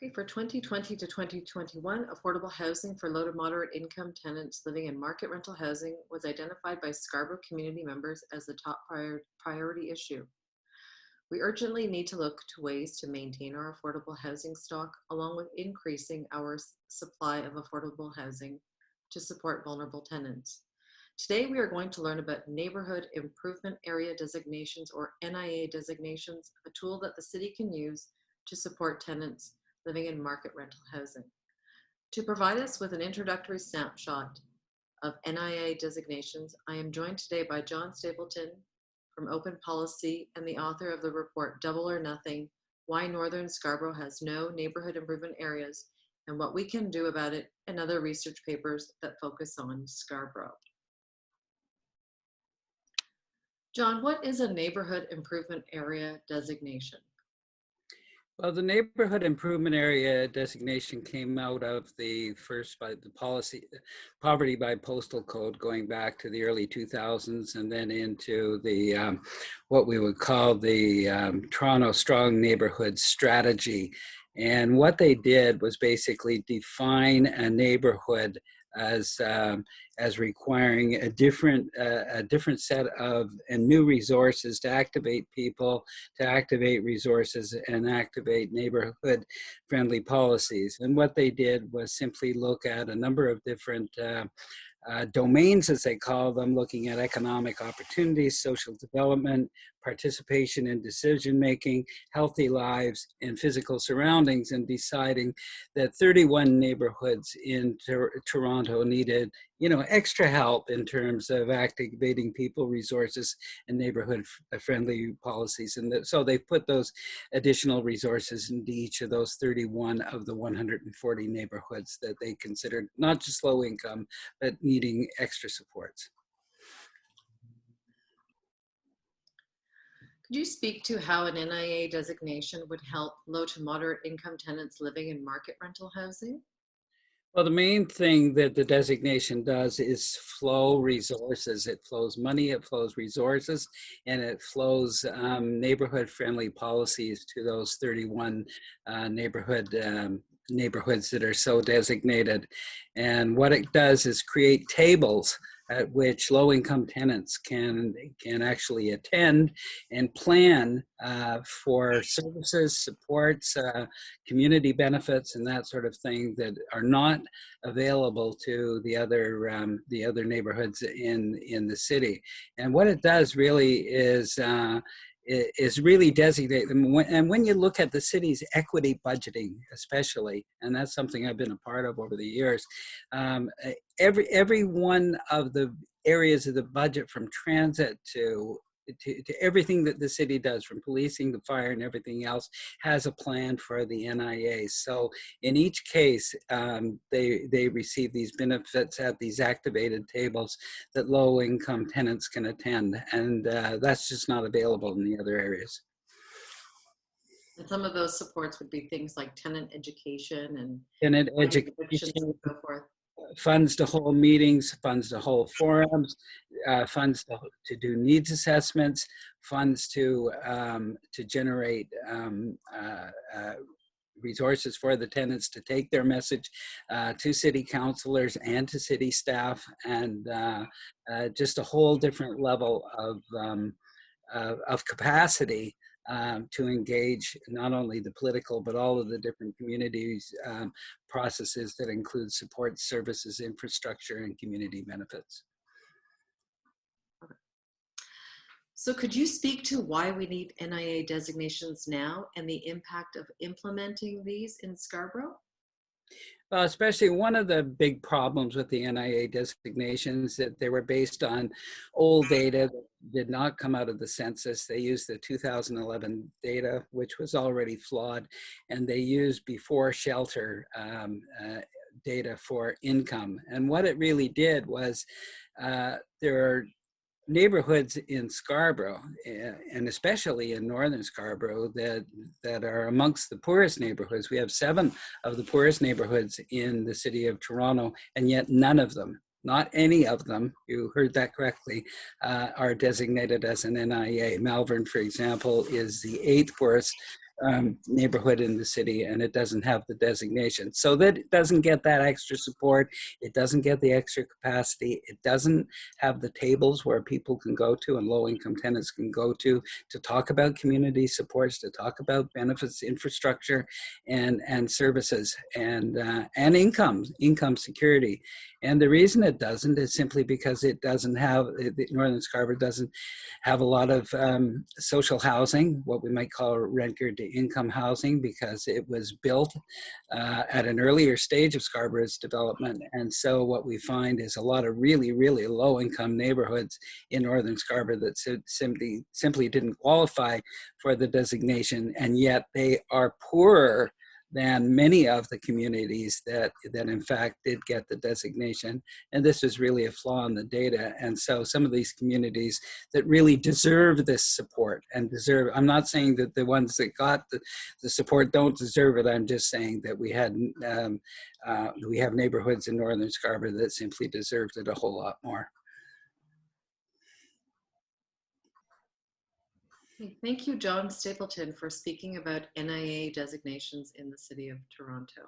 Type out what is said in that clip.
Okay, for 2020 to 2021, affordable housing for low to moderate income tenants living in market rental housing was identified by Scarborough community members as the top priority issue. We urgently need to look to ways to maintain our affordable housing stock, along with increasing our supply of affordable housing to support vulnerable tenants. Today, we are going to learn about Neighborhood Improvement Area Designations, or NIA designations, a tool that the city can use to support tenants living in market rental housing. To provide us with an introductory snapshot of NIA designations, I am joined today by John Stapleton from Open Policy and the author of the report Double or Nothing: Why Northern Scarborough Has No Neighborhood Improvement Areas and What We Can Do About It, and other research papers that focus on Scarborough. John, what is a neighborhood improvement area designation? Well, the neighborhood improvement area designation came out of the first by the policy poverty by postal code going back to the early 2000s, and then into the what we would call the Toronto Strong Neighborhood Strategy. And what they did was basically define a neighborhood as requiring a different set of and new resources to activate people, to activate resources, and activate neighborhood friendly policies. And what they did was simply look at a number of different domains, as they call them, looking at economic opportunities, social development, participation in decision-making, healthy lives, and physical surroundings, and deciding that 31 neighborhoods in Toronto needed, extra help in terms of activating people, resources, and neighborhood-friendly policies. And so they put those additional resources into each of those 31 of the 140 neighborhoods that they considered not just low income, but needing extra supports. Could you speak to how an NIA designation would help low to moderate income tenants living in market rental housing? Well, the main thing that the designation does is flow resources. It flows money, it flows resources, and it flows neighborhood-friendly policies to those 31 neighborhoods that are so designated. And what it does is create tables at which low-income tenants can actually attend and plan for services, supports, community benefits, and that sort of thing that are not available to the other neighborhoods in the city. And what it does really is really designate them. And when you look at the city's equity budgeting, especially, and that's something I've been a part of over the years, every one of the areas of the budget, from transit to everything that the city does, from policing to fire and everything else, has a plan for the NIA. So in each case, they receive these benefits at these activated tables that low-income tenants can attend, and that's just not available in the other areas. And some of those supports would be things like tenant education and tenant education, and so forth. Funds to hold meetings, funds to hold forums, funds to do needs assessments, funds to generate resources for the tenants to take their message to city councilors and to city staff, and just a whole different level of capacity to engage not only the political, but all of the different communities processes that include support services, infrastructure, and community benefits. So could you speak to why we need NIA designations now and the impact of implementing these in Scarborough? Well, especially one of the big problems with the NIA designations that they were based on old data that did not come out of the census. They used the 2011 data, which was already flawed, and they used before shelter data for income. And what it really did was there are neighborhoods in Scarborough, and especially in northern Scarborough, that are amongst the poorest neighborhoods. We have 7 of the poorest neighborhoods in the city of Toronto, and yet none of them, not any of them, you heard that correctly, are designated as an NIA. Malvern, for example, is the 8th poorest neighborhood in the city, and it doesn't have the designation. So that it doesn't get that extra support. It doesn't get the extra capacity. It doesn't have the tables where people can go to and low-income tenants can go to talk about community supports, to talk about benefits, infrastructure, and services, and income security. And the reason it doesn't is simply because it doesn't have, Northern Scarborough doesn't have a lot of social housing, what we might call renter to income housing, because it was built at an earlier stage of Scarborough's development. And so what we find is a lot of really, really low income neighborhoods in Northern Scarborough that simply didn't qualify for the designation, and yet they are poorer than many of the communities that in fact did get the designation. And this is really a flaw in the data. And so some of these communities that really deserve this support and deserve, I'm not saying that the ones that got the support don't deserve it. I'm just saying that we have neighborhoods in Northern Scarborough that simply deserved it a whole lot more. Thank you, John Stapleton, for speaking about NIA designations in the City of Toronto.